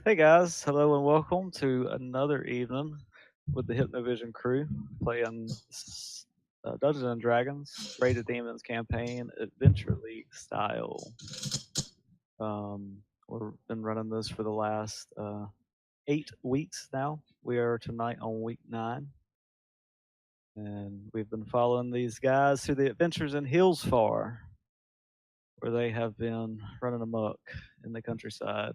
Hey guys, hello and welcome to another evening with the Hypnovision crew playing Dungeons and Dragons Rated Demons campaign Adventure League style. We've been running this for the last 8 weeks now. We are tonight on week 9, and we've been following these guys through the adventures in Hillsfar, where they have been running amok in the countryside,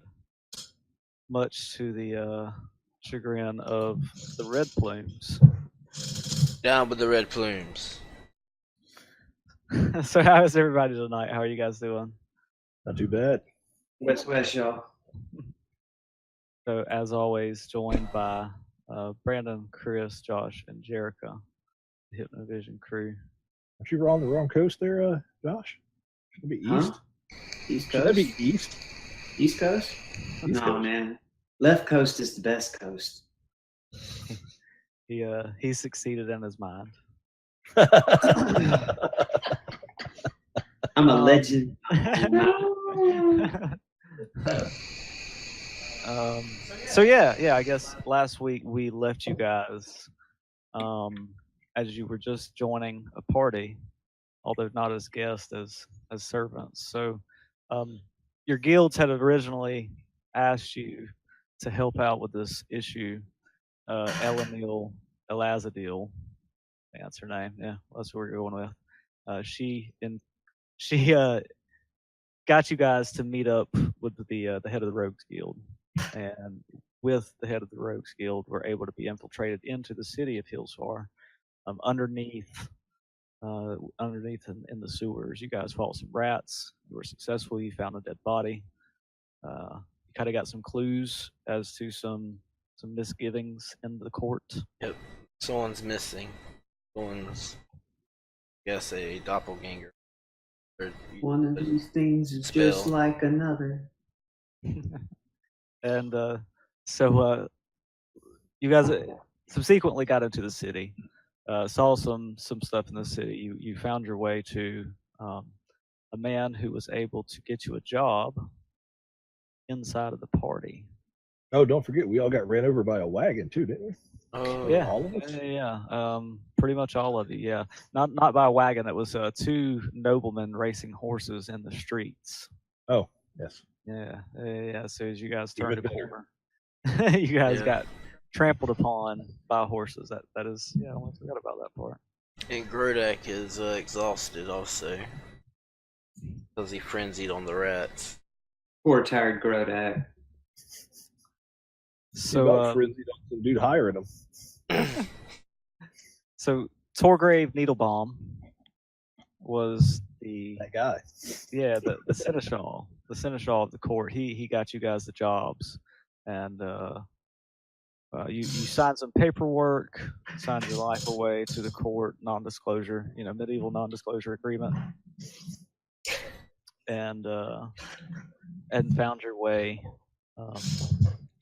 much to the chagrin of the Red Plumes. Down with the red plumes. So how is everybody tonight? How are you guys doing? Not too bad. West, y'all. So as always, joined by Brandon, Chris, Josh, and Jerica, the Hypnovision crew. Aren't you on the wrong coast there, Josh? Should it be east? Huh? East Should Coast? that be east? East Coast? East No, Coast. man. Left Coast is the best coast. He succeeded in his mind. I'm a legend. So yeah, I guess last week we left you guys as you were just joining a party, although not as guests as servants. So your guilds had originally asked you to help out with this issue. Elenil Elazadil, that's her name. Yeah, that's what we're going with. She got you guys to meet up with the head of the Rogues Guild, and with the head of the Rogues Guild, were able to be infiltrated into the city of Hillsfar, underneath in the sewers. You guys fought some rats. You were successful. You found a dead body. You kind of got some clues as to some misgivings in the court. Yep. Someone's missing. Someone's, I guess, a doppelganger. One of these things is Spell. just like another. And so you guys subsequently got into the city, saw some stuff in the city. You found your way to a man who was able to get you a job inside of the party. Oh, don't forget, we all got ran over by a wagon too, didn't we? Oh, Yeah, all of us? Yeah. Pretty much all of you. Yeah, not by a wagon. It was 2 noblemen racing horses in the streets. Oh, yes. Yeah. So as you guys turned a Even better. corner, you guys Yeah. got trampled upon by horses. That is, I almost forgot about that part. and Grodak is exhausted also. Because he frenzied on the rats. Poor tired Grodak. So frenzied on some dude hiring him. so Torgrave Needlebaum was That guy. the seneschal of the court. He got you guys the jobs, and you signed some paperwork, signed your life away to the court, non-disclosure, medieval non-disclosure agreement, and found your way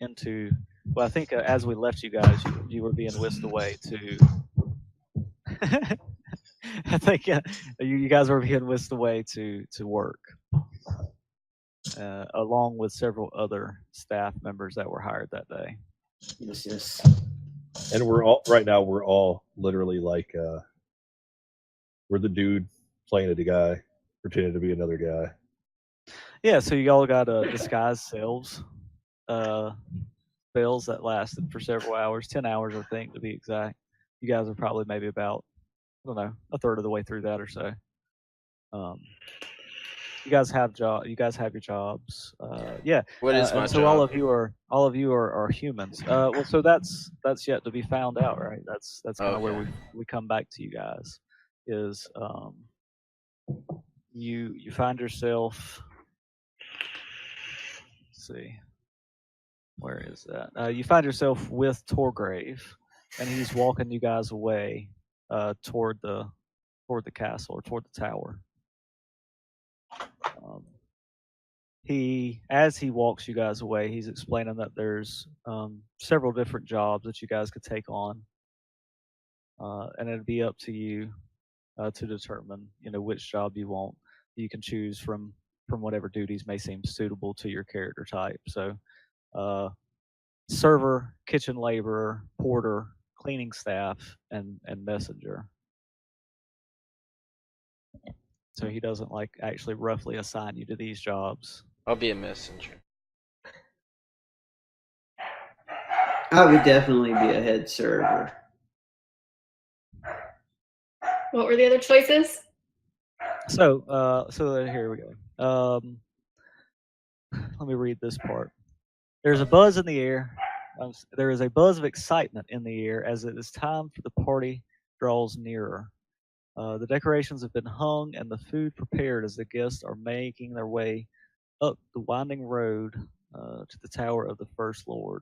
into. Well, I think as we left you guys, you were being whisked away to. I think you guys were being whisked away to work, along with several other staff members that were hired that day. Yes. And we're all literally like we're the dude playing a guy, pretending to be another guy. Yeah, so you all got disguise selves, spells that lasted for several hours, 10 hours, I think, to be exact. You guys are probably maybe about, I don't know, a third of the way through that or so. You guys have your jobs. Yeah. What is my and so job? all of you are humans. Well, so that's yet to be found out, right? That's kind of where we come back to you guys. Is you find yourself. Let's see. where is that? You find yourself with Torgrave, and he's walking you guys away toward the castle or toward the tower. As he walks you guys away, he's explaining that there's several different jobs that you guys could take on, and it'd be up to you to determine, which job you want. You can choose from whatever duties may seem suitable to your character type. So, server, kitchen laborer, porter, cleaning staff, and messenger. So he doesn't actually roughly assign you to these jobs. I'll be a messenger. I would definitely be a head server. What were the other choices? So here we go. Let me read this part. There's a buzz in the air. There is a buzz of excitement in the air as it is time for the party draws nearer. The decorations have been hung and the food prepared as the guests are making their way up the winding road to the tower of the First Lord.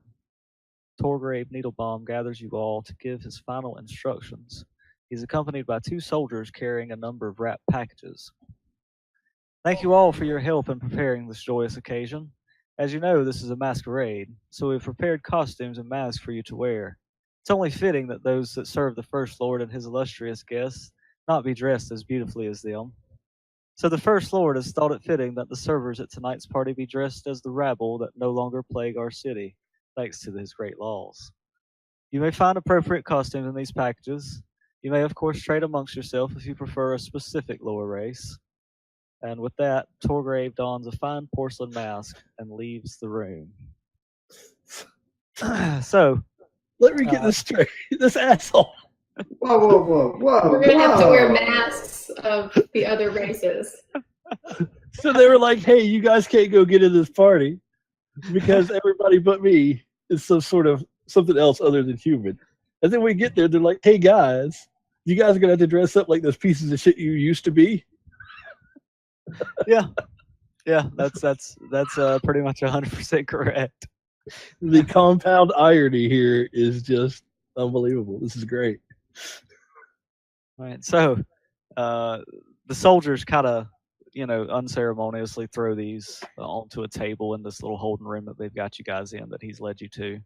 Torgrave Needlebaum gathers you all to give his final instructions. He's accompanied by 2 soldiers carrying a number of wrapped packages. Thank you all for your help in preparing this joyous occasion. As you know, this is a masquerade, so we've prepared costumes and masks for you to wear. It's only fitting that those that serve the First Lord and his illustrious guests not be dressed as beautifully as them. So the First Lord has thought it fitting that the servers at tonight's party be dressed as the rabble that no longer plague our city, thanks to his great laws. You may find appropriate costumes in these packages. You may, of course, trade amongst yourself if you prefer a specific lower race. And with that, Torgrave dons a fine porcelain mask and leaves the room. So, let me get this straight. This asshole. Whoa. We're going to have to wear masks of the other races. So they were like, hey, you guys can't go get in this party because everybody but me is some sort of something else other than human. And then we get there, they're like, hey guys, you guys are going to have to dress up like those pieces of shit you used to be. Yeah, that's pretty much 100% correct. The compound irony here is just unbelievable. This is great. All right, so the soldiers kind of, unceremoniously throw these onto a table in this little holding room that they've got you guys in that he's led you to.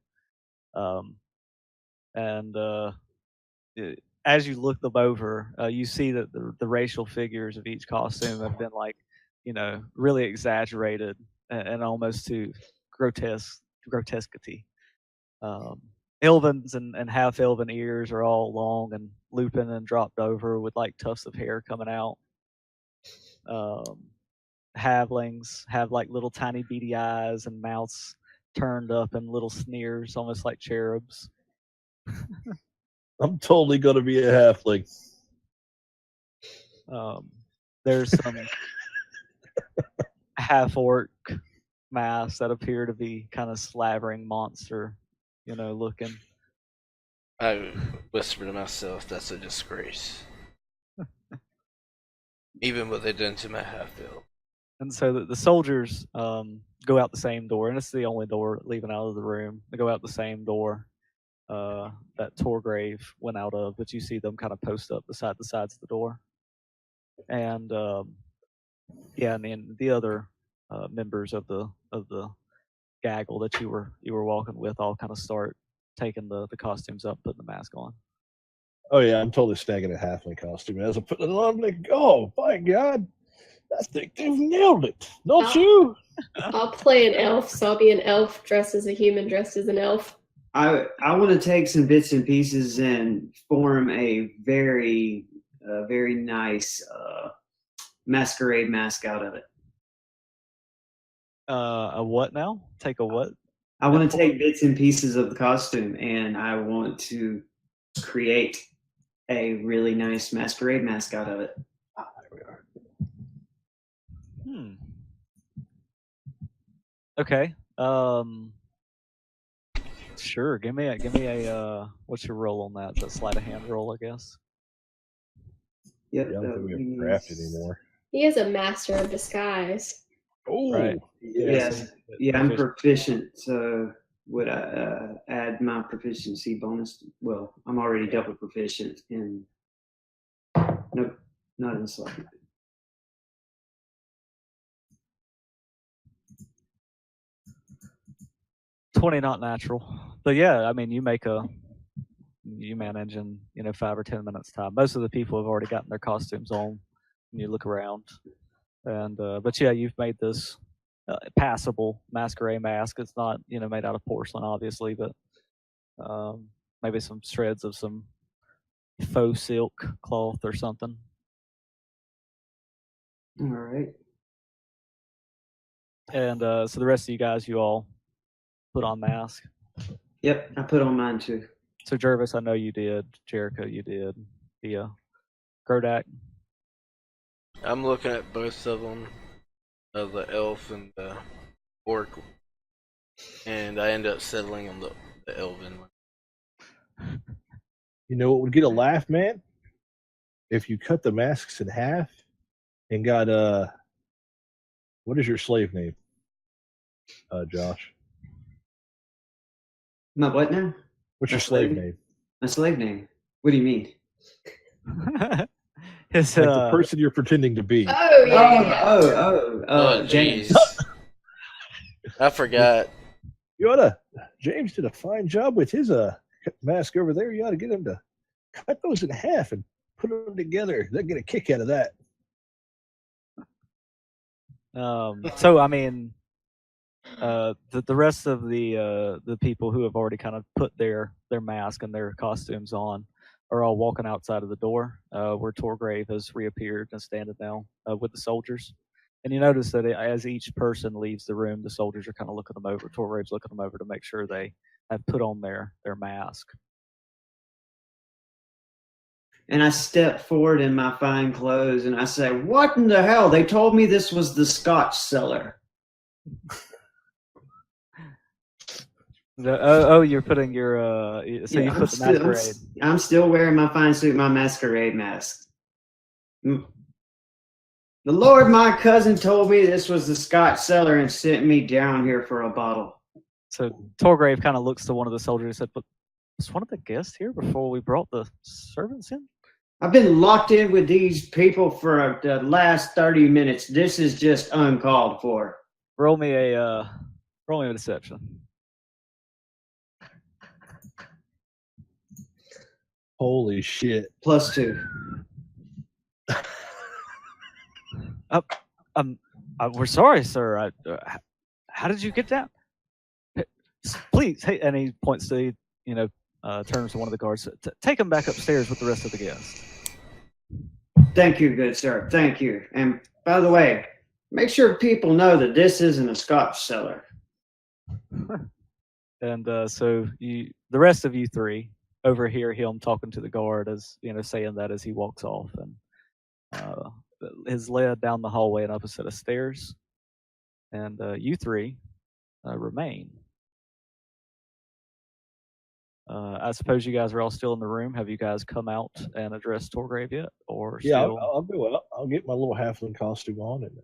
As you look them over, you see that the racial figures of each costume have been really exaggerated and almost to grotesquity. Elvins and half-elven ears are all long and looping and dropped over with tufts of hair coming out. Halflings have little tiny beady eyes and mouths turned up and little sneers, almost like cherubs. I'm totally going to be a halfling. There's some half-orc masks that appear to be kind of slavering monster, looking. I whisper to myself, that's a disgrace. Even what they done to my half-elf. And so the soldiers go out the same door, and it's the only door leaving out of the room. They go out the same door that Torgrave went out of, but you see them kind of post up beside the sides of the door. And and then the other members of the gaggle that you were walking with all kind of start taking the costumes up, putting the mask on. Oh yeah, I'm totally snagging a halfling costume. As I put it on, I'm like, oh my god, I think they've nailed it. Don't you? I'll play an elf, so I'll be an elf dressed as a human, dressed as an elf. I want to take some bits and pieces and form a very nice masquerade mask out of it. A what now? Take a what? I want to take bits and pieces of the costume and I want to create a really nice masquerade mask out of it. Ah, there we are. Okay. Sure. Give me a what's your roll on that? That sleight of hand roll, I guess. Yep. I don't think we have craft anymore. He is a master of disguise. Oh, Right. Yes. Yeah, I'm proficient. So would I add my proficiency bonus? Well, I'm already double proficient in. Nope, not in sleight. 20 not natural. But yeah, I mean, you manage in 5 or 10 minutes time. Most of the people have already gotten their costumes on. And you look around, and but yeah, you've made this passable masquerade mask. It's not made out of porcelain, obviously, but maybe some shreds of some faux silk cloth or something. All right. And so the rest of you guys, you all put on masks. Yep, I put on mine too. So Jervis, I know you did. Jericho, you did. Yeah. Gerdak. I'm looking at both of them, the elf and the orc, and I end up settling on the elven one. You know what would get a laugh, man? If you cut the masks in half and got what is your slave name, Josh? My what now? What's your My slave slave? name? My slave name. What do you mean? His, Like the person you're pretending to be. Oh yeah. Oh, James. jeez. I forgot. You oughta. James did a fine job with his mask over there. You ought to get him to cut those in half and put them together. They'll get a kick out of that. So I mean, the rest of the people who have already kind of put their mask and their costumes on are all walking outside of the door, where Torgrave has reappeared and standing now with the soldiers. And you notice that as each person leaves the room, the soldiers are kind of looking them over. Torgrave's looking them over to make sure they have put on their mask. And I step forward in my fine clothes and I say, "What in the hell? They told me this was the Scotch cellar." You're putting your so you Yeah, put the masquerade. I'm still wearing my fine suit, my masquerade mask. The Lord, my cousin told me this was the Scotch cellar and sent me down here for a bottle. So Torgrave kind of looks to one of the soldiers and said, "But was one of the guests here before we brought the servants in?" I've been locked in with these people for the last 30 minutes. This is just uncalled for. Roll me a deception. Holy shit. +2. We're sorry, sir. How did you get down? Please, hey, and he points to turns to one of the guards. Take him back upstairs with the rest of the guests. Thank you, good sir. Thank you. And by the way, make sure people know that this isn't a Scotch cellar. And so the rest of you three overhear him talking to the guard as saying that as he walks off, and is led down the hallway and up a set of stairs. And you three remain. I suppose you guys are all still in the room. Have you guys come out and addressed Torgrave yet, or Yeah, still? I'll go up. I'll get my little halfling costume on and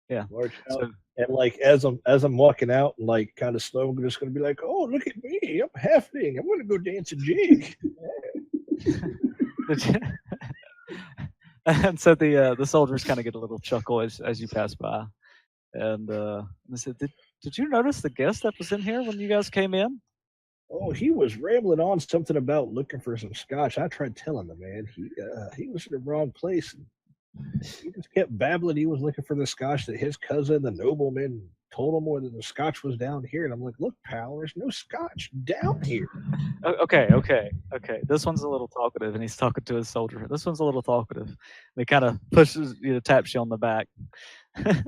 Yeah. march out. So, And like as I'm walking out, like kind of slow, I'm just gonna be like, "Oh, look at me! I'm halfling. I'm gonna go dance a jig." and so the soldiers kind of get a little chuckle as you pass by, and they said, "Did you notice the guest that was in here when you guys came in?" Oh, he was rambling on something about looking for some scotch. I tried telling the man he was in the wrong place. And he just kept babbling. He was looking for the scotch that his cousin, the nobleman, told him where the scotch was down here. And I'm like, "Look, pal, there's no scotch down here." Okay. This one's a little talkative, and he's talking to his soldier. This one's a little talkative. And he kind of pushes, taps you on the back. And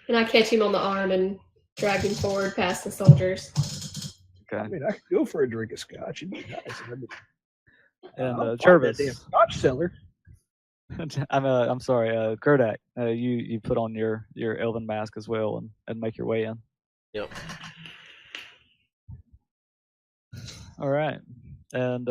I catch him on the arm and drag him forward past the soldiers. I Okay. mean, I could go for a drink of scotch. It'd be nice. And I'll find Jervis, that damn scotch cellar. I'm sorry, Gerdak, you put on your elven mask as well and make your way in. Yep. All right, and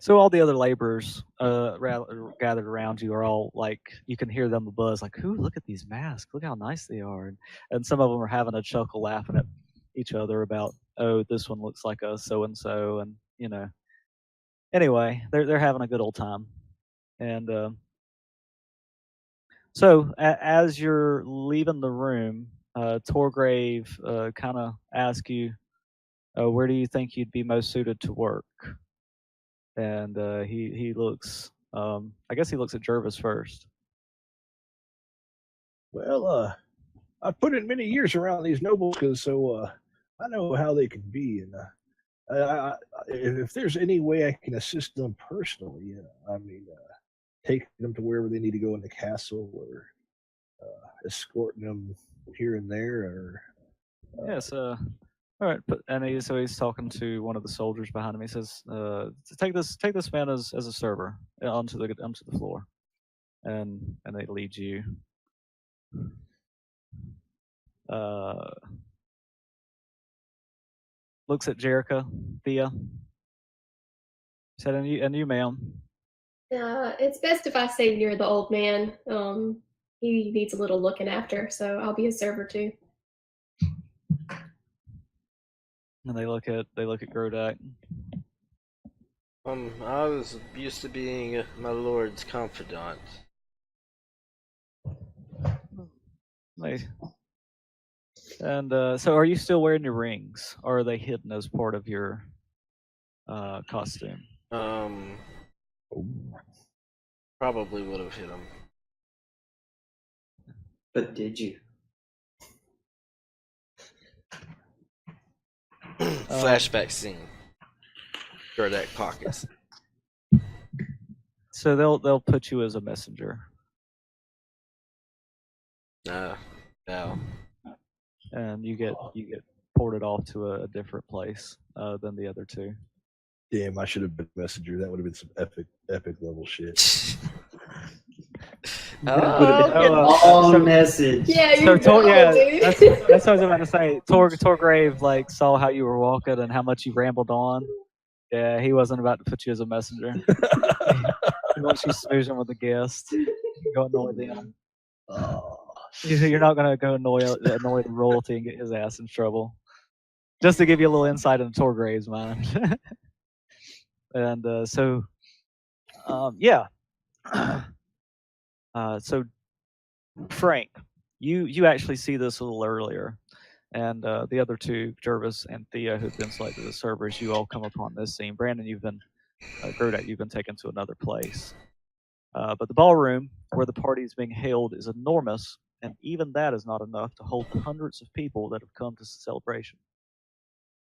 So all the other laborers gathered around you are all like, you can hear them buzz like, "Ooh, look at these masks! Look how nice they are!" And some of them are having a chuckle, laughing at each other about, "Oh, this one looks like a so and so," and Anyway, they're having a good old time, and so as you're leaving the room, Torgrave kind of asks you, "Where do you think you'd be most suited to work?" And he looks. I guess he looks at Jervis first. Well, I put in many years around these nobles, so I know how they can be, and if there's any way I can assist them personally, taking them to wherever they need to go in the castle, or escorting them here and there, or Yes. All right. So he's talking to one of the soldiers behind him. He says, "Take this man as a server onto the floor," and they lead you. Looks at Jerica, Thea. Said, and you, ma'am. It's best if I stay near the old man. He needs a little looking after, so I'll be a server too. And they look at Grodak. I was used to being my lord's confidant. And so, are you still wearing your rings, or are they hidden as part of your costume? Probably would have hit him. But did you? Flashback scene. Gerdak pockets. So they'll put you as a messenger. No. And you get ported off to a different place than the other two. Damn, I should have been a messenger. That would have been some epic level shit. All message. Yeah, So you're dude. that's what I was about to say. Torgrave like saw how you were walking and how much you rambled on. Yeah, he wasn't about to put you as a messenger. He wants you snoozing with the guest. Go annoy them. You're not gonna go annoy the royalty and get his ass in trouble. Just to give you a little insight into Torgrave's mind. And so Frank, you actually see this a little earlier, and the other two, Jervis and Thea, who've been selected as servers, you all come upon this scene. Brandon, you've been Grodak, you've been taken to another place. But the ballroom where the party is being held is enormous, and even that is not enough to hold the hundreds of people that have come to the celebration.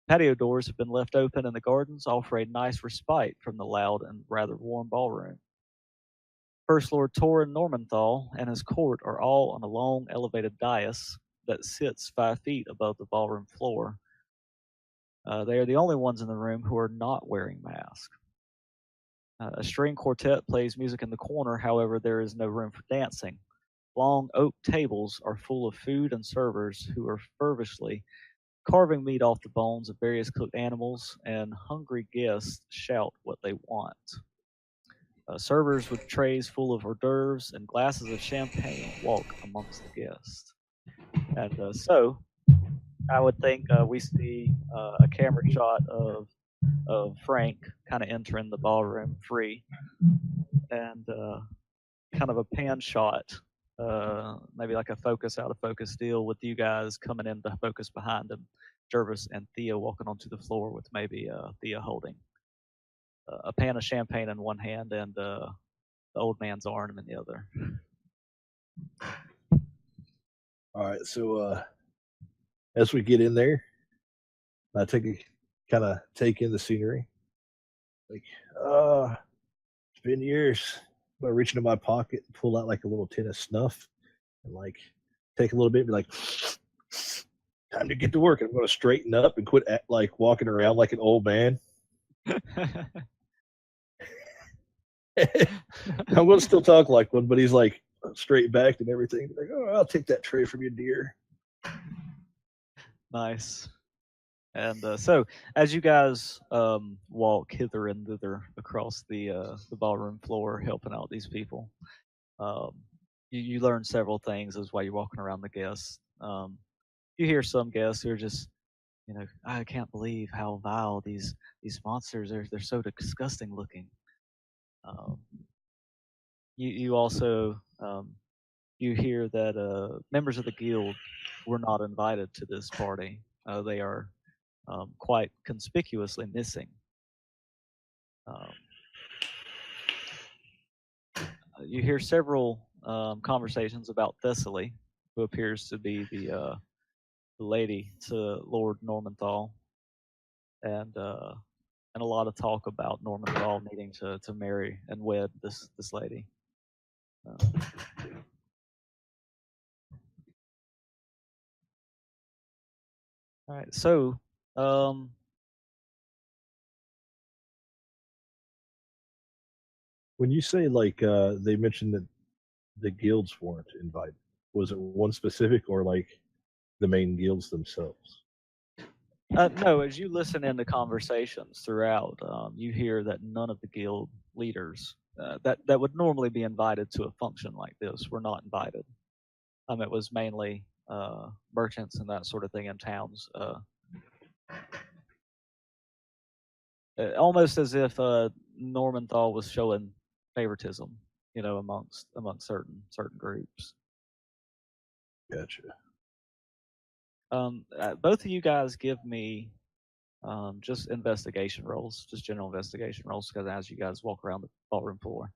Patio doors have been left open, and the gardens offer a nice respite from the loud and rather warm ballroom. First Lord Torin Normanthal and his court are all on a long, elevated dais that sits 5 feet above the ballroom floor. They are the only ones in the room who are not wearing masks. A string quartet plays music in the corner, however, there is no room for dancing. Long oak tables are full of food and servers who are fervently carving meat off the bones of various cooked animals, and hungry guests shout what they want. Servers with trays full of hors d'oeuvres and glasses of champagne walk amongst the guests. And so I would think we see a camera shot of Frank kind of entering the ballroom free, and kind of a pan shot, maybe like a focus out of focus deal with you guys coming in to focus behind him, Jervis and Thea walking onto the floor with maybe Thea holding a pan of champagne in one hand and the old man's arm in the other. All right, so as we get in there, I kind of take in the scenery. Like, it's been years. I reach into my pocket and pull out like a little tin of snuff, and like take a little bit and be like, time to get to work. I'm going to straighten up and quit like walking around like an old man. I'm going to still talk like one, but he's like straight backed and everything. Like, oh, I'll take that tray from you, dear. Nice. And so, as you guys walk hither and thither across the ballroom floor, helping out these people, um, you learn several things as while you're walking around the guests. You hear some guests who are just, I can't believe how vile these monsters are. They're so disgusting looking. Um, you also you hear that members of the guild were not invited to this party. They are quite conspicuously missing. Um, you hear several conversations about Thessaly, who appears to be the lady to Lord Normanthal, and a lot of talk about Normanthal needing to marry and wed this lady. All right, so when you say like they mentioned that the guilds weren't invited, was it one specific or like the main guilds themselves? no, as you listen in to conversations throughout, you hear that none of the guild leaders that would normally be invited to a function like this were not invited. It was mainly merchants and that sort of thing in towns. Almost as if Normanthal was showing favoritism, amongst certain groups. Gotcha. Both of you guys give me just investigation rolls, just general investigation rolls, because as you guys walk around the ballroom floor.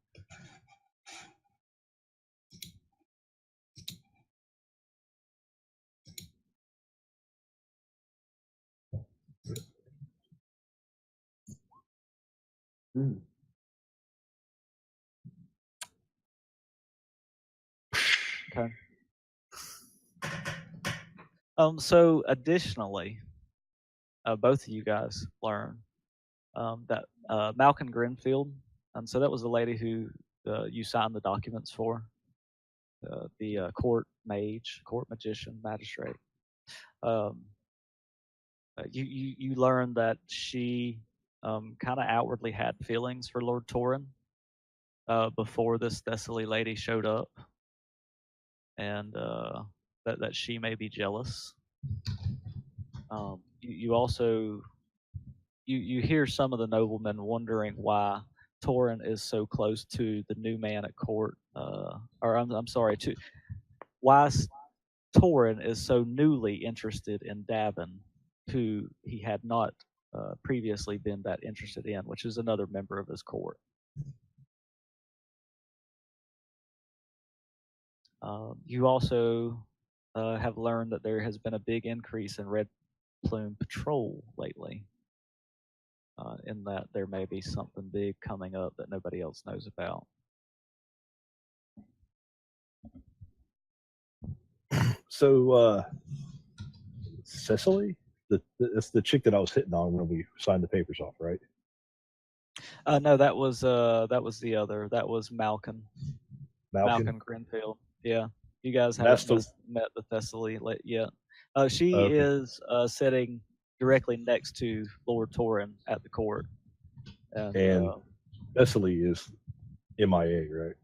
Okay. So additionally, both of you guys learn that Malcolm Grenfield, so that was the lady who you signed the documents for, the court mage, court magician, magistrate. You learn that she kind of outwardly had feelings for Lord Torin before this Thessaly lady showed up, and that she may be jealous. You also you hear some of the noblemen wondering why Torin is so close to the new man at court, or I'm sorry, to why Torin is so newly interested in Davin, who he had not previously been that interested in, which is another member of his court. You also have learned that there has been a big increase in Red Plume patrol lately, in that there may be something big coming up that nobody else knows about. So, Cecily, that's the chick that I was hitting on when we signed the papers off, right? No, that was the other. That was Malcolm. Malcolm Grenfield. Yeah, you guys haven't met the Thessaly yet. She is sitting directly next to Lord Torin at the court, and Thessaly is MIA, right?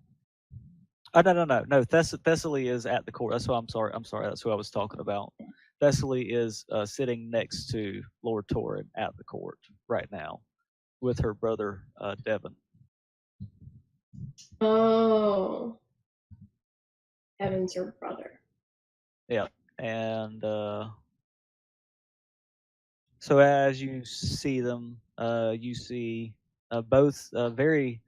Oh no. Thessaly is at the court. That's who I'm sorry. That's who I was talking about. Thessaly is sitting next to Lord Torin at the court right now, with her brother Devon. Oh, Evan's her brother. Yeah, and so as you see them, you see both very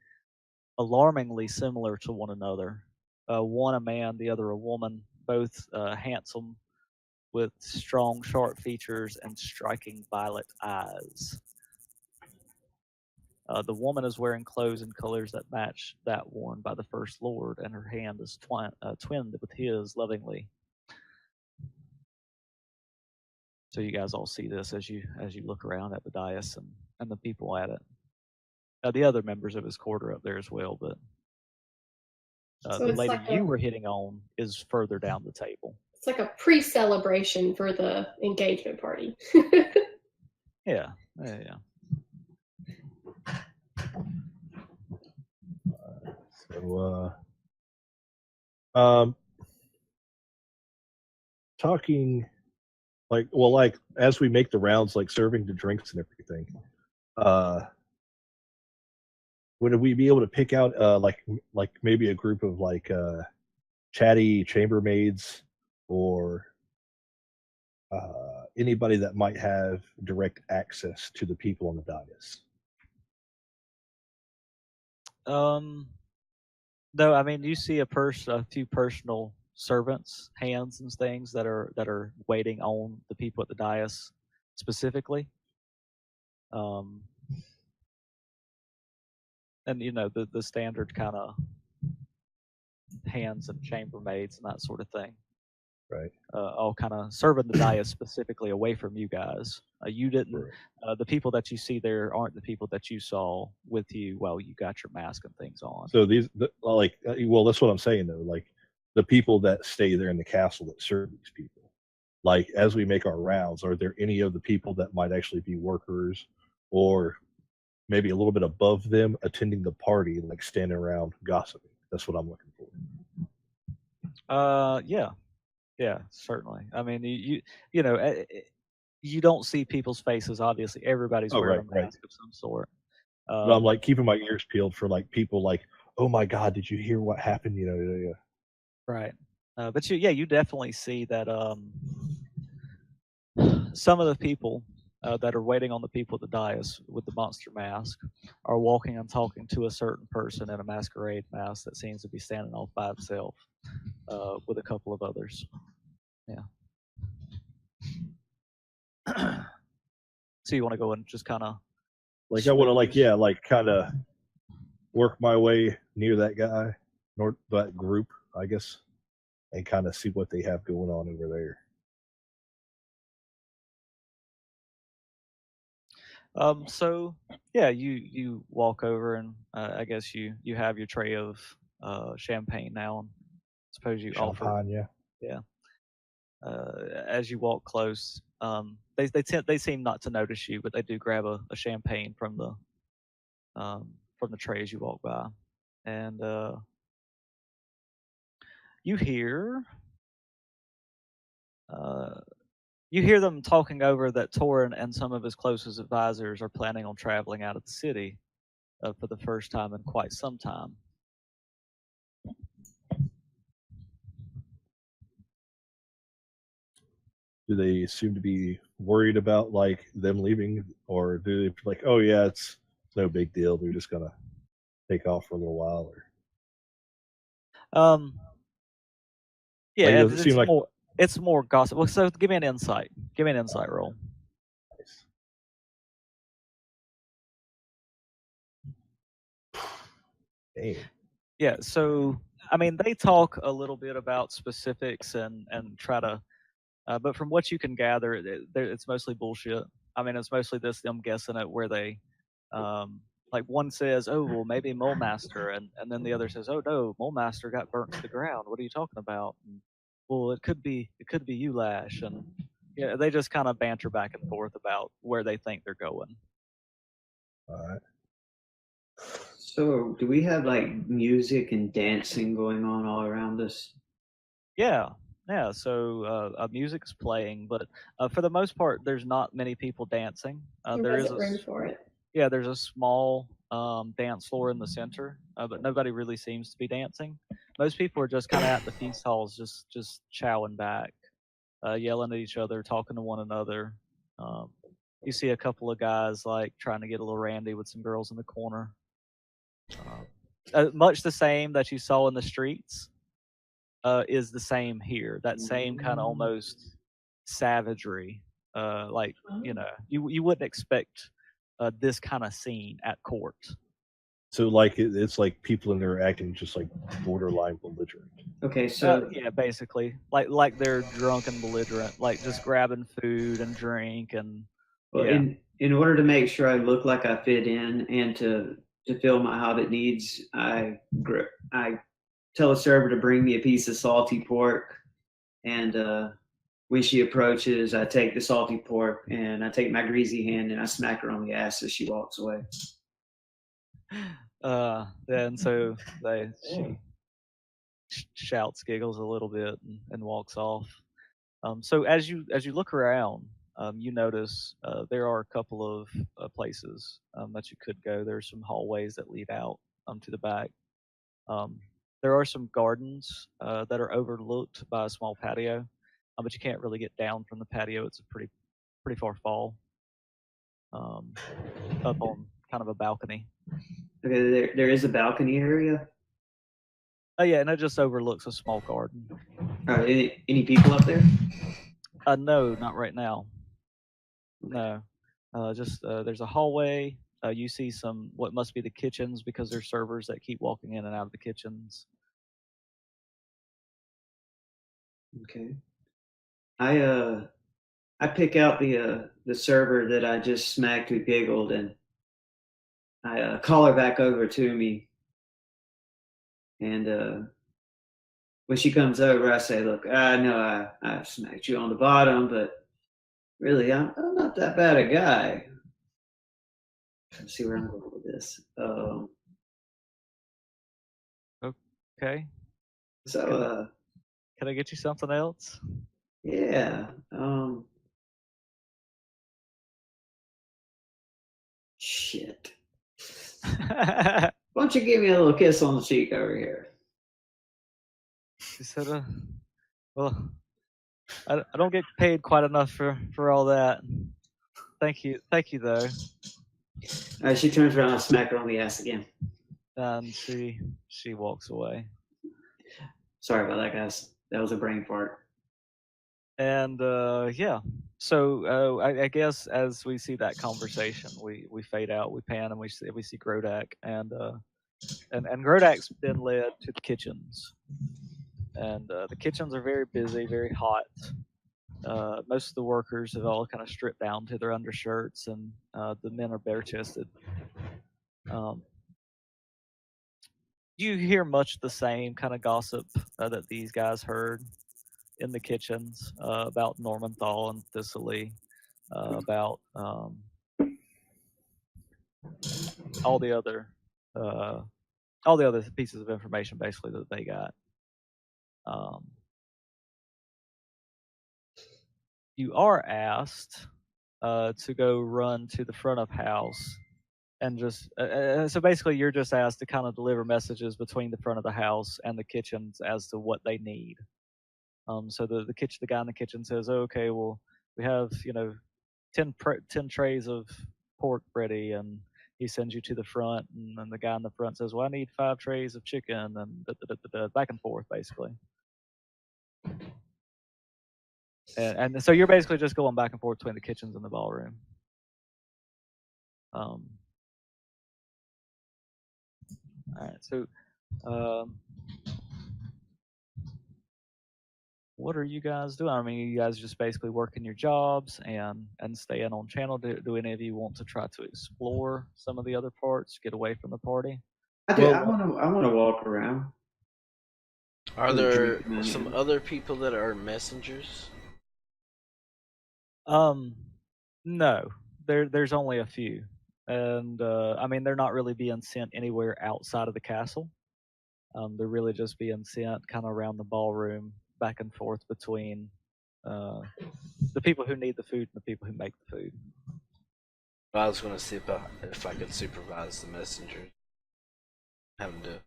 alarmingly similar to one another. One a man, the other a woman, both handsome, with strong, sharp features and striking violet eyes. The woman is wearing clothes and colors that match that worn by the First Lord, and her hand is twinned with his lovingly. So you guys all see this as you look around at the dais and the people at it. The other members of his court are up there as well, but So the it's lady like you were hitting on is further down the table. It's like a pre-celebration for the engagement party. Yeah, yeah. So, talking like as we make the rounds, like serving the drinks and everything, would we be able to pick out like maybe a group of like chatty chambermaids or anybody that might have direct access to the people on the dais? No, I mean you see a few personal servants, hands and things that are waiting on the people at the dais specifically. And you know the standard kind of hands and chambermaids and that sort of thing. Right. All kind of serving the dais specifically away from you guys. You didn't. Right. The people that you see there aren't the people that you saw with you while you got your mask and things on. So well, that's what I'm saying though. Like the people that stay there in the castle that serve these people. Like as we make our rounds, are there any of the people that might actually be workers, or maybe a little bit above them attending the party, like standing around gossiping? That's what I'm looking for. Yeah, certainly. I mean, you know, you don't see people's faces. Obviously, everybody's wearing a mask of some sort. But I'm like keeping my ears peeled for like people like, oh my God, did you hear what happened? You know, yeah. Right. But you definitely see that some of the people that are waiting on the people at the dais with the monster mask are walking and talking to a certain person in a masquerade mask that seems to be standing off by himself with a couple of others. Yeah. So you want to go and just kind of like I want to kind of work my way near that guy, or that group, I guess, and kind of see what they have going on over there. So yeah, you walk over and I guess you have your tray of champagne now, and suppose you offer. Champagne, Yeah. As you walk close, they seem not to notice you, but they do grab a champagne from the tray as you walk by, and you hear them talking over that Torin and some of his closest advisors are planning on traveling out of the city for the first time in quite some time. Do they seem to be worried about like them leaving, or do they like, oh yeah, it's no big deal, they're just gonna take off for a little while? Or Yeah, like, it's like it's more gossip. Well, so give me an insight. Give me an insight roll. Damn. Yeah, so I mean, they talk a little bit about specifics and try to, but from what you can gather, it's mostly bullshit. I mean, it's mostly them guessing at where they, like one says, oh well, maybe Mole Master, and then the other says, oh no, Mole Master got burnt to the ground. What are you talking about? And, well, it could be you, Lash, and yeah, they just kind of banter back and forth about where they think they're going. All right. So, do we have like music and dancing going on all around us? Yeah. So music's playing, but for the most part, there's not many people dancing. There isn't room for it. Yeah, there's a small dance floor in the center, but nobody really seems to be dancing. Most people are just kind of at the feast halls, just chowing back, yelling at each other, talking to one another. You see a couple of guys like trying to get a little randy with some girls in the corner. Much the same that you saw in the streets is the same here. That same kind of almost savagery. Like, you know, you wouldn't expect this kind of scene at court. So like it's like people in there acting just like borderline belligerent. Okay, so yeah, basically like they're drunk and belligerent, like just grabbing food and drink and. Well, yeah. in order to make sure I look like I fit in and to fill my hobbit needs, I tell a server to bring me a piece of salty pork and when she approaches, I take the salty pork and I take my greasy hand and I smack her on the ass as she walks away. And so she shouts, giggles a little bit, and walks off. So as you look around, you notice there are a couple of places that you could go. There's some hallways that lead out to the back. There are some gardens that are overlooked by a small patio, but you can't really get down from the patio. It's a pretty far fall up on kind of a balcony. Okay, there is a balcony area. Oh yeah, and it just overlooks a small garden. Any people up there? No, not right now. No, just there's a hallway. You see some what must be the kitchens because there's servers that keep walking in and out of the kitchens. Okay. I pick out the server that I just smacked who giggled, and I call her back over to me. And when she comes over, I say, "Look, I know I smacked you on the bottom, but really, I'm not that bad a guy." Let's see where I'm going with this. Okay. So, Can I get you something else? yeah. Shit. Why don't you give me a little kiss on the cheek over here? She said, "Well, I don't get paid quite enough for all that. Thank you though." She turns around and I smack her on the ass again. And she walks away. Sorry about that, guys. That was a brain fart. And yeah, so I guess as we see that conversation, we fade out, we pan, and we see Grodak, and Grodak's been led to the kitchens, and the kitchens are very busy, very hot. Most of the workers have all kind of stripped down to their undershirts, and the men are bare chested. You hear much the same kind of gossip that these guys heard in the kitchens about Normanthal and Thistly, about all the other pieces of information basically that they got. You are asked to go run to the front of house and just so basically you're just asked to kind of deliver messages between the front of the house and the kitchens as to what they need. So the guy in the kitchen says, oh, okay, well, we have 10 trays of pork ready, and he sends you to the front, and then the guy in the front says, well, I need 5 trays of chicken, and back and forth basically. And so you're basically just going back and forth between the kitchens and the ballroom. All right, so what are you guys doing? I mean, you guys just basically working your jobs and staying on channel. Do any of you want to try to explore some of the other parts, get away from the party? I do. I want to walk around. Are there some other people that are messengers? No. There's only a few, and I mean they're not really being sent anywhere outside of the castle. They're really just being sent kind of around the ballroom, back and forth between the people who need the food and the people who make the food. I was going to see if I could supervise the messengers, having to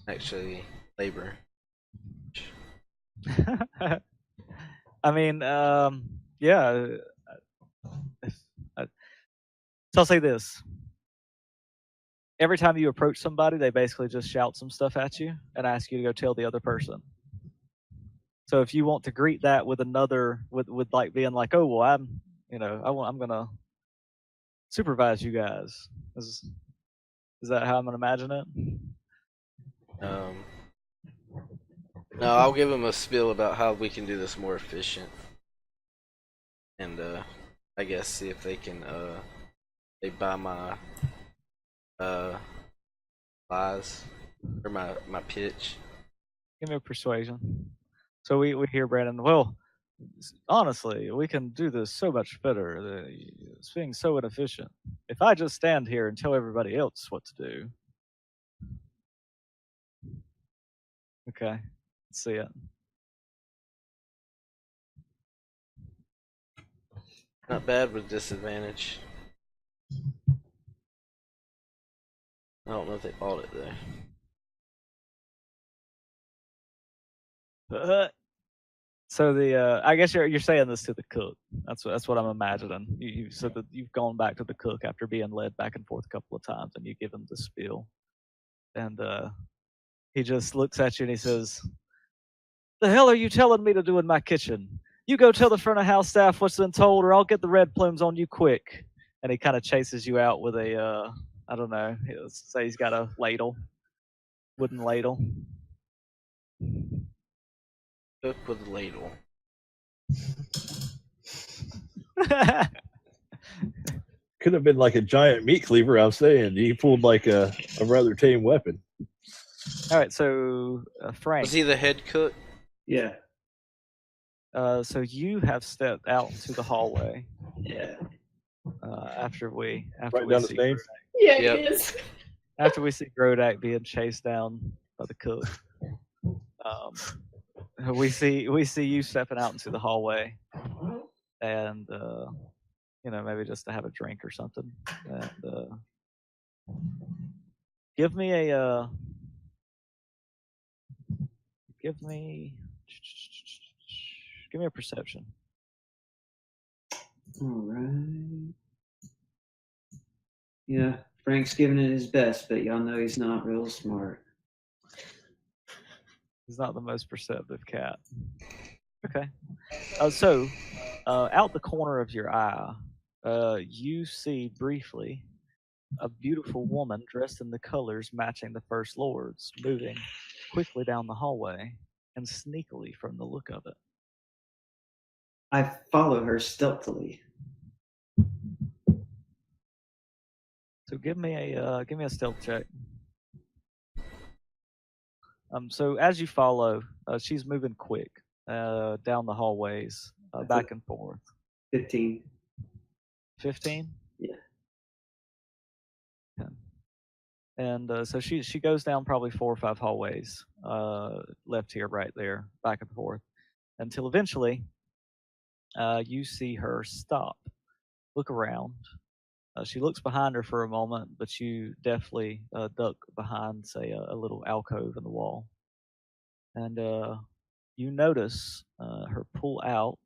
actually labor. I mean, yeah. So I'll say this. Every time you approach somebody, they basically just shout some stuff at you and ask you to go tell the other person. So if you want to greet that with another, with like being like, oh, well, I'm going to supervise you guys. Is that how I'm going to imagine it? No, I'll give them a spiel about how we can do this more efficient, and I guess see if they can they buy my lies or my pitch. Give me a persuasion. So we hear Brandon. Well, Honestly, we can do this so much better. It's being so inefficient. If I just stand here and tell everybody else what to do. Okay, let's see it. Not bad with disadvantage. I don't know if they bought it though. So I guess you're saying this to the cook. That's what I'm imagining. You said that you've gone back to the cook after being led back and forth a couple of times, and you give him the spiel, and he just looks at you and he says, "The hell are you telling me to do in my kitchen? You go tell the front of house staff what's been told, or I'll get the red plumes on you quick." And he kind of chases you out with a I don't know. Let's say he's got a ladle, wooden ladle. Cook with a ladle. Could have been like a giant meat cleaver. I'm saying he pulled like a rather tame weapon. All right, so Frank. Was he the head cook? Yeah. So you have stepped out to the hallway. Yeah. After we Write down his see name. Yeah, Yep. it is. after we see Grodak being chased down by the cook. We see you stepping out into the hallway, and maybe just to have a drink or something. And give me a perception. All right. Yeah, Frank's giving it his best, but y'all know he's not real smart. He's not the most perceptive cat. Okay. So, out the corner of your eye, you see briefly a beautiful woman dressed in the colors matching the First Lord's, moving quickly down the hallway and sneakily from the look of it. I follow her stealthily. So give me a stealth check. So as you follow, she's moving quick down the hallways, back and forth. 15. 15? Yeah. Okay. And so she goes down probably 4 or 5 hallways, left here, right there, back and forth, until eventually you see her stop, look around. She looks behind her for a moment, but you deftly duck behind, say, a little alcove in the wall. And you notice her pull out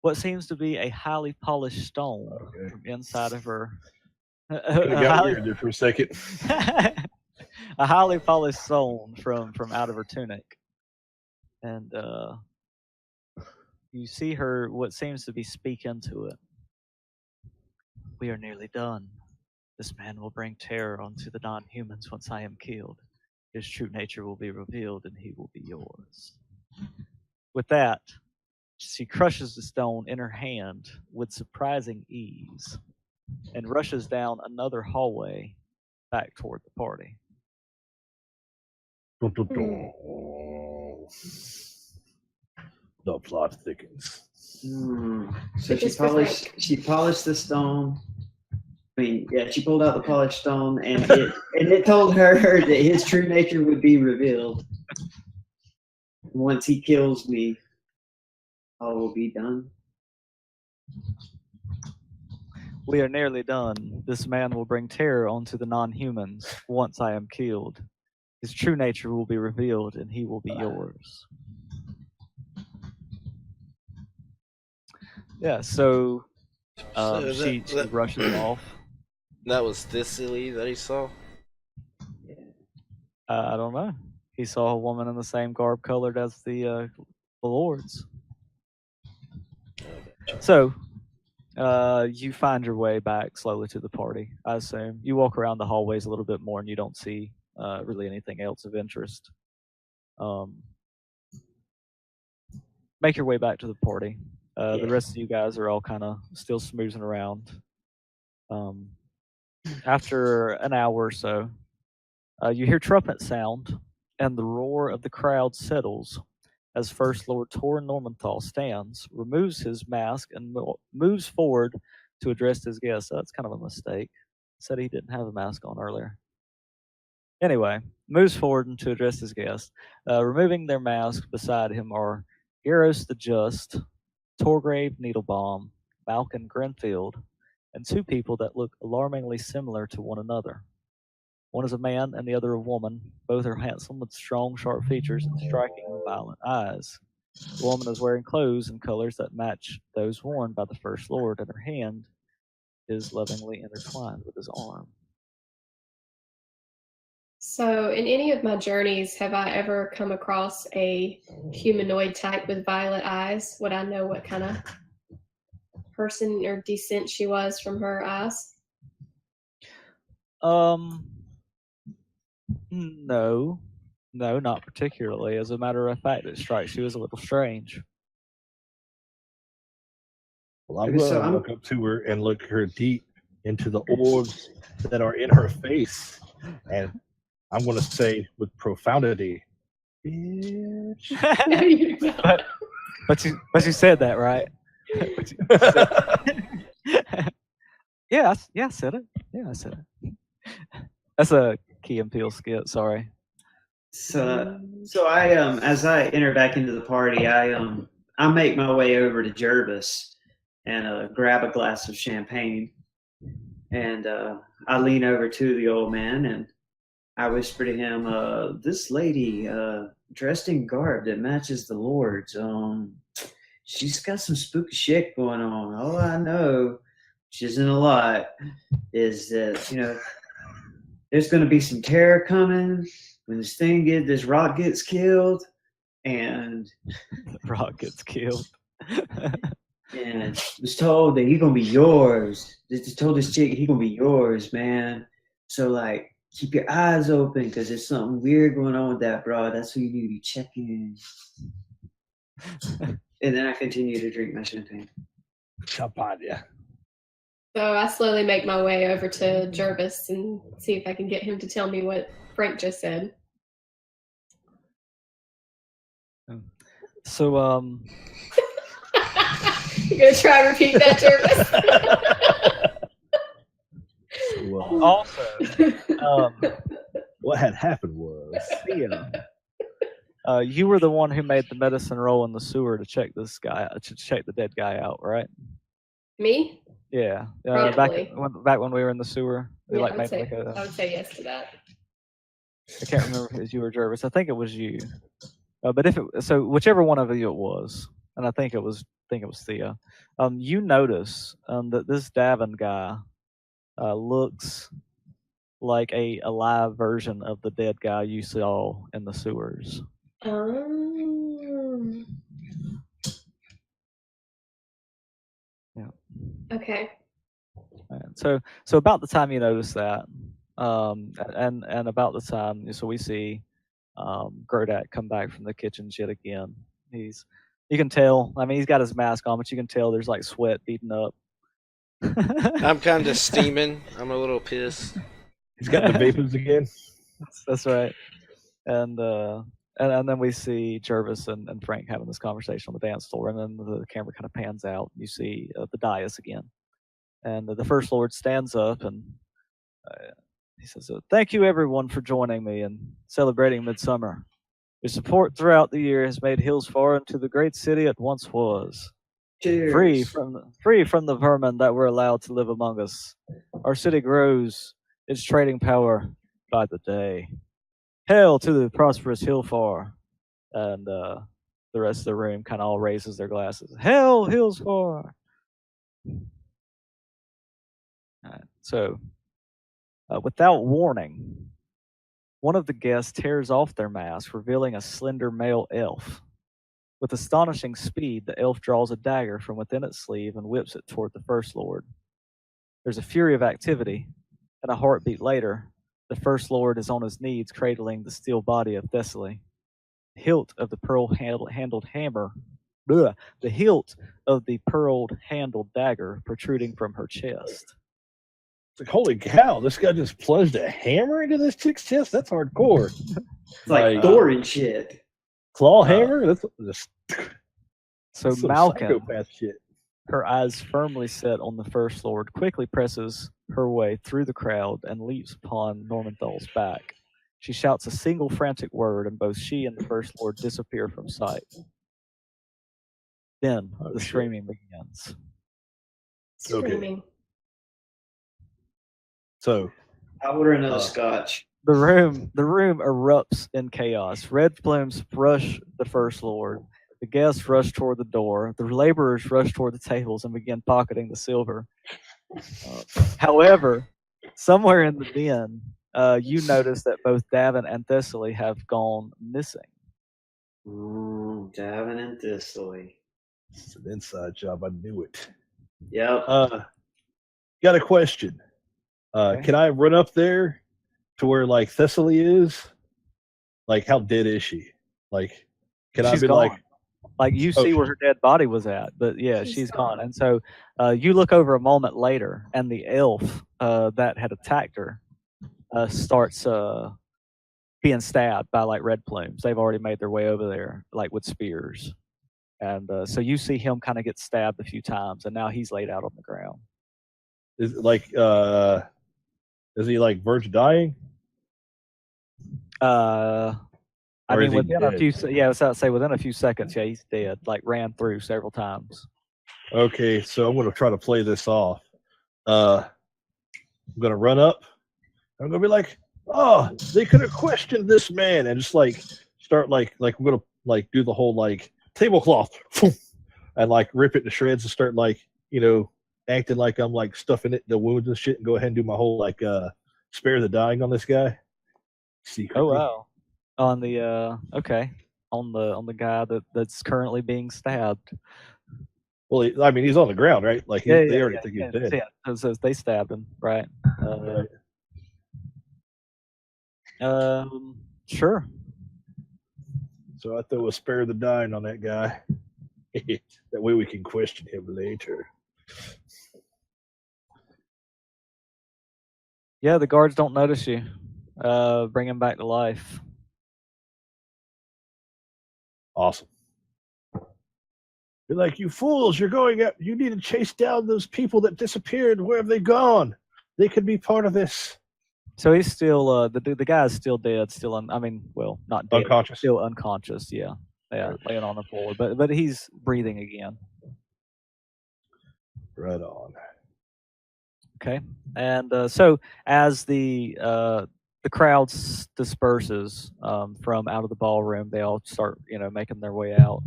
what seems to be a highly polished stone from inside of her. Could have got weird there for a second. A highly polished stone from out of her tunic. And you see her, what seems to be speak into it. "We are nearly done. This man will bring terror onto the non-humans once I am killed. His true nature will be revealed and he will be yours." With that, she crushes the stone in her hand with surprising ease and rushes down another hallway back toward the party. The plot thickens. So she polished the stone. I mean, yeah, she pulled out the polished stone, and it told her that his true nature would be revealed. Once he kills me, all will be done. "We are nearly done. This man will bring terror onto the non-humans once I am killed. His true nature will be revealed and he will be yours." Yeah, so she rushes off. That was Thistly that he saw? I don't know. He saw a woman in the same garb colored as the lords. So you find your way back slowly to the party, I assume. You walk around the hallways a little bit more and you don't see really anything else of interest. Make your way back to the party. The rest of you guys are all kind of still smoozing around. After an hour or so, you hear trumpet sound, and the roar of the crowd settles as First Lord Tor Normanthal stands, removes his mask, and moves forward to address his guests. So that's kind of a mistake. Said he didn't have a mask on earlier. Anyway, moves forward and to address his guests. Removing their masks beside him are Eros the Just, Torgrave Needlebaum, Malkin Grenfield, and two people that look alarmingly similar to one another. One is a man and the other a woman. Both are handsome with strong, sharp features and striking, violent eyes. The woman is wearing clothes and colors that match those worn by the First Lord, and her hand is lovingly intertwined with his arm. So, in any of my journeys, have I ever come across a humanoid type with violet eyes? Would I know what kind of person or descent she was from her eyes? No, not particularly. As a matter of fact, it strikes you as a little strange. Well, I'm Okay, so going to I'm- look up to her and look her deep into the orbs that are in her face, and I'm going to say with profundity, bitch. No, you don't. But you said that, right? Yeah, I said it. Yeah, I said it. That's a Key and Peele skit. Sorry. So I as I enter back into the party, I make my way over to Jervis and grab a glass of champagne, and I lean over to the old man and I whisper to him, "This lady, dressed in garb that matches the Lord's, she's got some spooky shit going on. All I know, which isn't a lot, is that there's going to be some terror coming when this rock gets killed, and Rock gets killed. and was told that he's gonna be yours. Just told this chick he's gonna be yours, man. So like, keep your eyes open because there's something weird going on with that broad. That's who you need to be checking." And then I continue to drink my champagne. Champagne. So I slowly make my way over to Jervis and see if I can get him to tell me what Frank just said. So You gonna try and repeat that, Jervis? Well, also, what had happened was, you were the one who made the medicine roll in the sewer to check this guy, to check the dead guy out, right? Me? Yeah. Probably. Back when we were in the sewer, we Yeah, like I made would, like a. I would say yes to that. I can't remember if it was you or Jervis. I think it was you. But so whichever one of you it was, and I think it was Thea. You notice that this Davin guy looks like a alive version of the dead guy you saw in the sewers. Yeah. Okay. And so about the time you notice that, and about the time, so we see Grodak come back from the kitchen yet again. You can tell. I mean, he's got his mask on, but you can tell there's like sweat beating up. I'm kind of steaming. I'm a little pissed. he's got the vapors again. That's right. And then we see Jervis and Frank having this conversation on the dance floor, and then the camera kind of pans out. And you see the dais again, and the First Lord stands up and he says, "Thank you everyone for joining me in celebrating Midsummer. Your support throughout the year has made Hillsfar into the great city it once was. Cheers. Free from the vermin that were allowed to live among us. Our city grows its trading power by the day. Hail to the prosperous Hillsfar." And the rest of the room kind of all raises their glasses. Hail Hillsfar! Alright, so, without warning, one of the guests tears off their mask, revealing a slender male elf. With astonishing speed, the elf draws a dagger from within its sleeve and whips it toward the First Lord. There's a fury of activity, and a heartbeat later, the First Lord is on his knees cradling the steel body of Thessaly. The hilt of the pearl-handled hammer, the hilt of the pearl-handled dagger protruding from her chest. It's like, holy cow, this guy just plunged a hammer into this chick's chest? That's hardcore. It's like Like, Thor and shit. Claw hammer? That's just So some Malkin, psychopath shit. her eyes firmly set on the First Lord, quickly presses her way through the crowd and leaps upon Normanthal's back. She shouts a single frantic word, and both she and the First Lord disappear from sight. Then Oh, the shit. screaming begins. Okay. Screaming. So I'll order another scotch. The room erupts in chaos. Red flames rush the First Lord. The guests rush toward the door. The laborers rush toward the tables and begin pocketing the silver. However, somewhere in the den, you notice that both Davin and Thessaly have gone missing. Davin and Thistly. it's an inside job. I knew it. Yep. Got a question. Okay. Can I run up there to where like Thessaly is? Like, how dead is she? Like, can I She's be gone. Like you see Oh, where her dead body was at, but yeah, She's she's gone. gone. And so you look over a moment later, and the elf that had attacked her starts being stabbed by like red plumes. They've already made their way over there, like with spears. And so you see him kind of get stabbed a few times, and now he's laid out on the ground. is it like is he like verge of dying? I Or mean, is he within a dead? few, yeah, I was about to say within a few seconds, yeah, he's dead. Like ran through several times. Okay, so I'm gonna try to play this off. I'm gonna run up. I'm gonna be like, "Oh, they could have questioned this man," and just like start like I'm gonna like do the whole like tablecloth and like rip it to shreds and start like acting like I'm like stuffing it in the wounds and shit, and go ahead and do my whole like spare the dying on this guy. Secretly. Oh wow! On the okay, on the guy that's currently being stabbed. Well, I mean, he's on the ground, right? Like they already think he's dead. Yeah, so they stabbed him, right? Right. Sure. So I throw a spare the dying on that guy. That way we can question him later. Yeah, the guards don't notice you. Bring him back to life. Awesome. You're like, you fools, you're going up. You need to chase down those people that disappeared. Where have they gone? They could be part of this. So he's still the guy's still dead. Still, not dead. Unconscious. Still unconscious. Yeah, laying on the floor, but he's breathing again. Right on. Okay, and so as the crowd disperses from out of the ballroom, they all start making their way out.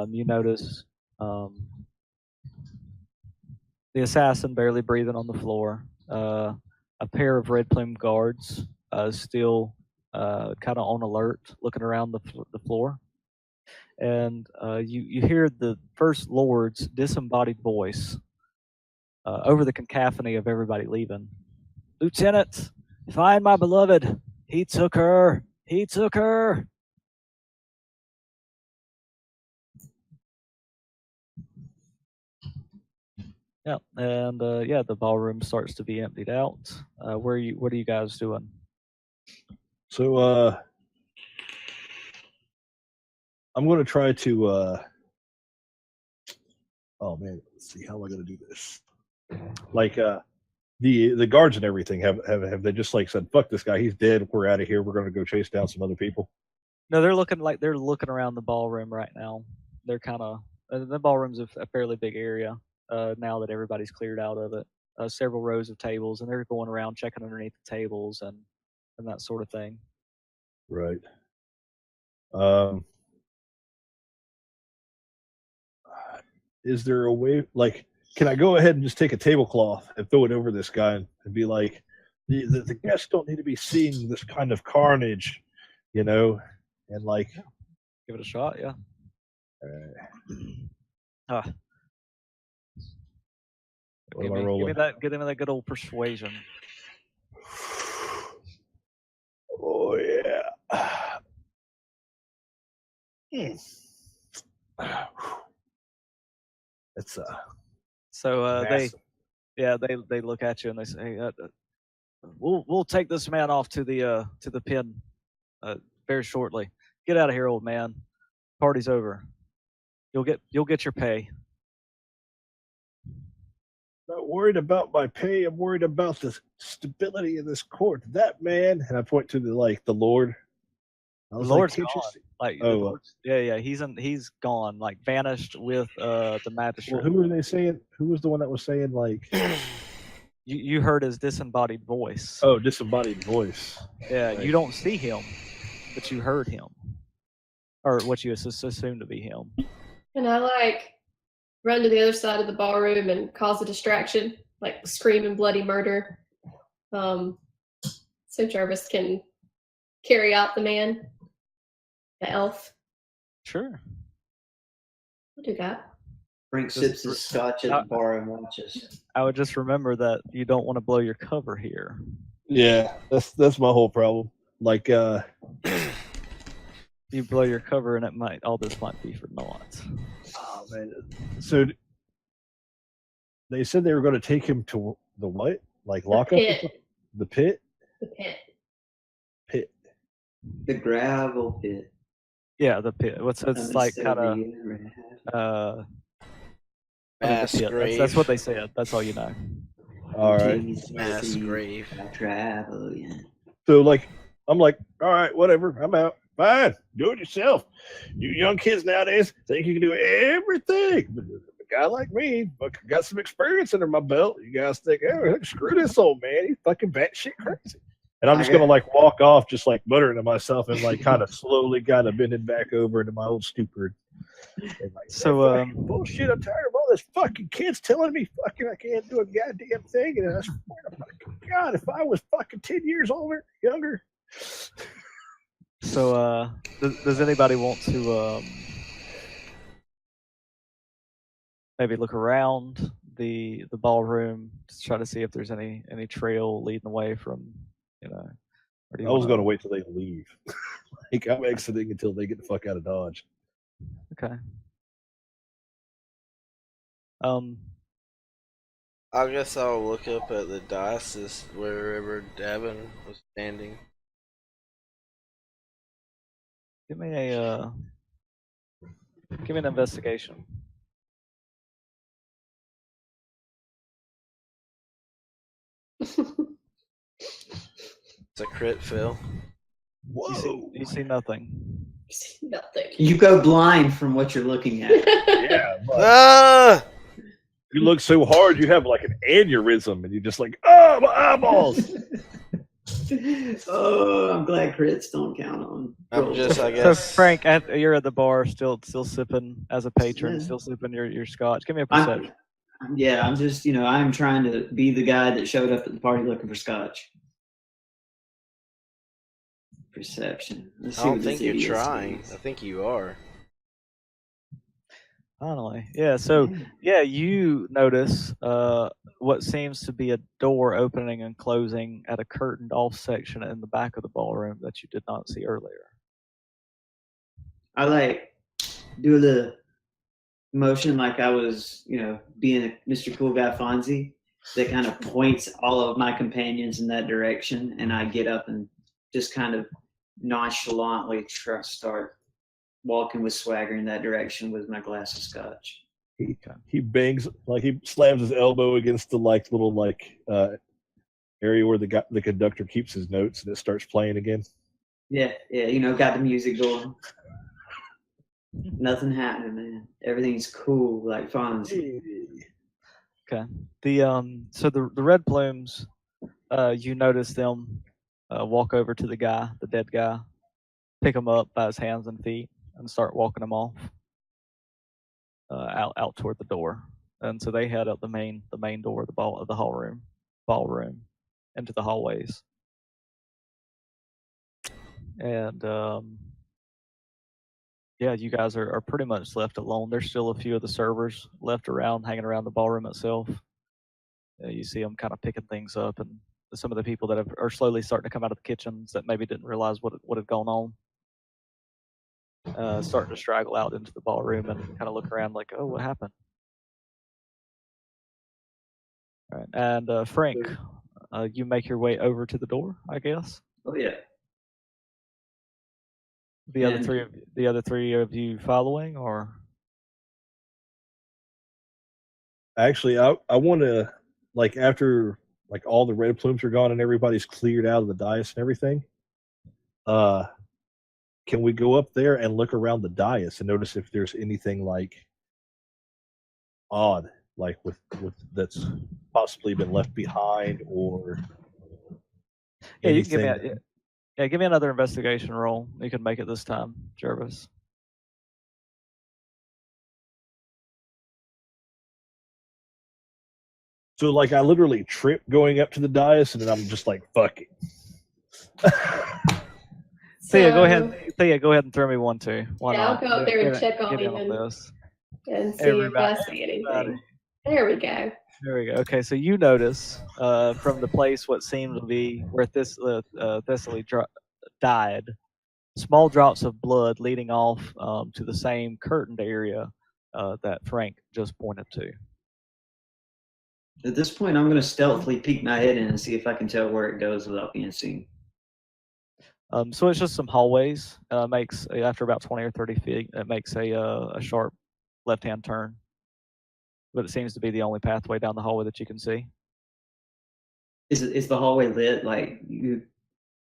You notice the assassin barely breathing on the floor. A pair of red plume guards still kind of on alert, looking around the floor. And you hear the First Lord's disembodied voice over the cacophony of everybody leaving. Lieutenant, find my beloved. He took her. He took her. Yeah, and the ballroom starts to be emptied out. What are you guys doing? So I'm going to try to. Oh man, let's see. How am I going to do this? Like the guards and everything have they just like said, "Fuck this guy. He's dead. We're out of here. We're going to go chase down some other people." No, they're looking around the ballroom right now. They're kind of the ballroom's a fairly big area now that everybody's cleared out of it. Several rows of tables, and they're going around checking underneath the tables and that sort of thing. Right. Is there a way, like, can I go ahead and just take a tablecloth and throw it over this guy and be like, the guests don't need to be seeing this kind of carnage, and like, Give it a shot, yeah. What am I rolling? Give me that good old persuasion. Oh yeah. It's So massive. they look at you and they say, we'll take this man off to the pen very shortly. Get out of here, old man. Party's over. You'll get your pay. Not worried about my pay. I'm worried about the stability of this court. That man, and I point to the Lord. I The was Lord's can't you gone. see- Like the Oh, Lord's, yeah. He's gone. Like vanished with the well, magistrate. who were they saying? Who was the one that was saying You heard his disembodied voice. Oh, disembodied voice. Yeah, right. you don't see him, but you heard him, or what you assume to be him. And I run to the other side of the ballroom and cause a distraction, like scream and bloody murder. So Jarvis can carry out the man, the elf. Sure. I'll do that. Frank sips his scotch at the bar and watches. I would just remember that you don't want to blow your cover here. Yeah, that's my whole problem. You blow your cover, and all this might be for naught. Oh man! So they said they were going to take him to the what? Lockup? Pit. The pit? The pit. Pit. The gravel pit. Yeah, the pit. What's it's like kind of Mass the pit. grave. That's what they said. That's all you know. All right. Mass grave. Travel, yeah. So I'm like, all right, whatever. I'm out. Fine, do it yourself. You young kids nowadays think you can do everything. But a guy like me, got some experience under my belt. You guys think, oh, screw this old man. He's fucking batshit crazy. And I'm just gonna walk off, just muttering to myself and kind of slowly kind of bending back over into my old stupor. And So bullshit. I'm tired of all this fucking kids telling me fucking I can't do a goddamn thing. And I swear to fucking God, if I was fucking 10 years younger. So does anybody want to maybe look around the ballroom to try to see if there's any trail leading away from, or do you I was wanna- going to wait till they leave. I'm exiting until they get the fuck out of Dodge. Okay. I guess I'll look up at the diocese wherever Davin was standing. Give me an investigation. It's a crit fail. Whoa. You see nothing. Nothing. You go blind from what you're looking at. Yeah. Ah! You look so hard, you have an aneurysm, and you're just oh, my eyeballs. Oh, I'm glad crits don't count on. I'm rolls. just, I So guess. Frank, you're at the bar, still sipping as a patron, Yeah. still sipping your scotch. Give me a perception. I'm just, I'm trying to be the guy that showed up at the party looking for scotch. Perception. Let's I see don't what think this you're idiot trying. sees. I think you are. Finally, yeah. So you notice what seems to be a door opening and closing at a curtained off section in the back of the ballroom that you did not see earlier. I do the motion like I was, being a Mr. Cool Guy Fonzie that kind of points all of my companions in that direction, and I get up and just kind of nonchalantly start walking with swagger in that direction with my glass of scotch. He bangs, he slams his elbow against the little area where the conductor keeps his notes, and it starts playing again. Yeah, got the music going. Nothing happening, man. Everything's cool, like Fonzie. Okay. So the red plumes, you notice them walk over to the dead guy, pick him up by his hands and feet, and start walking him off out toward the door. And so they head up the main door of the ballroom into the hallways. And you guys are pretty much left alone. There's still a few of the servers left around, hanging around the ballroom itself. You see them kind of picking things up, and some of the people that are slowly starting to come out of the kitchens that maybe didn't realize what had gone on, starting to straggle out into the ballroom and kind of look around like, oh, what happened? All right. And Frank, you make your way over to the door, I guess. Oh yeah. The other And- three of you following, or Actually, I want to, like, after like all the red plumes are gone and everybody's cleared out of the dais and everything, can we go up there and look around the dais and notice if there's anything like odd, like with that's possibly been left behind, or yeah, you can give me anything? give me another investigation roll. You can make it this time, Jervis. So, like, I literally trip going up to the dais, and then I'm just like, "Fuck it." Thea, go ahead and throw me one too. Why Yeah, not? I'll go up there and Get check in- on get in him this. and see if I see Everybody. anything. There we go. There we go. Okay, so you notice from the place what seemed to be where Thessaly died, small drops of blood leading off to the same curtained area that Frank just pointed to. At this point, I'm going to stealthily peek my head in and see if I can tell where it goes without being seen. So it's just some hallways. Makes after about 20 or 30 feet, it makes a sharp left-hand turn, but it seems to be the only pathway down the hallway that you can see. Is the hallway lit? Like you?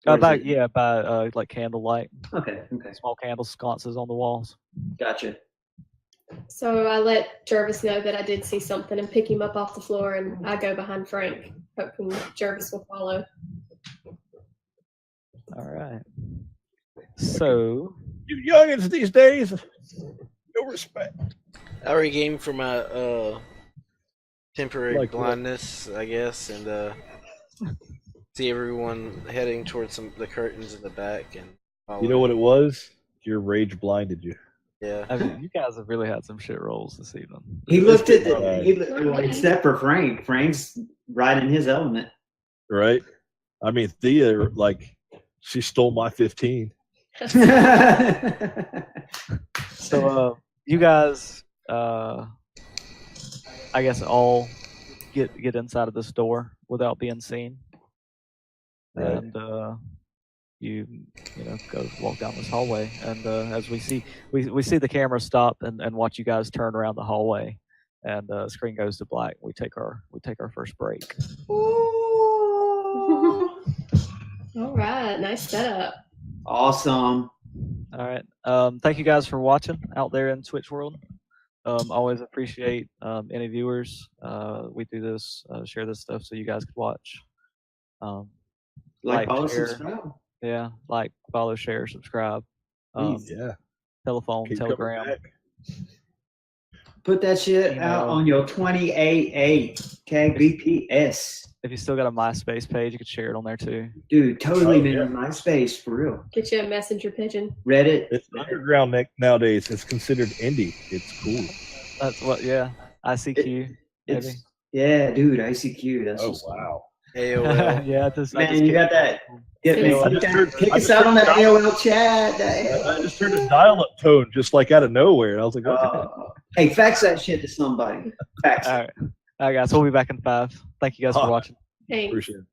or is By it- like candlelight, Okay. Okay. small candle sconces on the walls. Gotcha. So I let Jervis know that I did see something and pick him up off the floor, and I go behind Frank, hoping Jervis will follow. All right. So You youngins these days, no respect. I regained from my temporary Like what? blindness, I guess, and see everyone heading towards the curtains in the back. And You know what it was? Your rage blinded you. Yeah. I mean, you guys have really had some shit rolls this evening. He looked at It's well, except for Frank. Frank's right in his element. Right? I mean, Thea, like, she stole my 15. So you guys, I guess, all get inside of this door without being seen, Right. and you go walk down this hallway, and as we see the camera stop and watch you guys turn around the hallway, and screen goes to black. We take our first break. All right, nice setup. Awesome. All right. Thank you guys for watching out there in Twitch world. Always appreciate any viewers. We do this, share this stuff so you guys could watch. Like, follow, share. subscribe. Yeah, like, follow, share, subscribe. Yeah. Telephone, Keep Telegram. coming back. Put that shit out on your 28.8 kbps. If you still got a MySpace page, you could share it on there too. Dude, totally, Oh, man. yeah. MySpace, for real. Get you a messenger pigeon. Reddit. It's underground nowadays. It's considered indie. It's cool. That's what. Yeah, ICQ. It's, maybe. yeah, dude, ICQ. That's Oh, just wow. AOL. Yeah, I just Man, kicked you got it. that. Get me. I Kick us out on that AOL chat. I just heard a dial-up tone just like out of nowhere. And I was like, what the heck? Hey, fax that shit to somebody. Fax it. All right, guys. We'll be back in 5. Thank you guys for watching. Thanks. Appreciate it.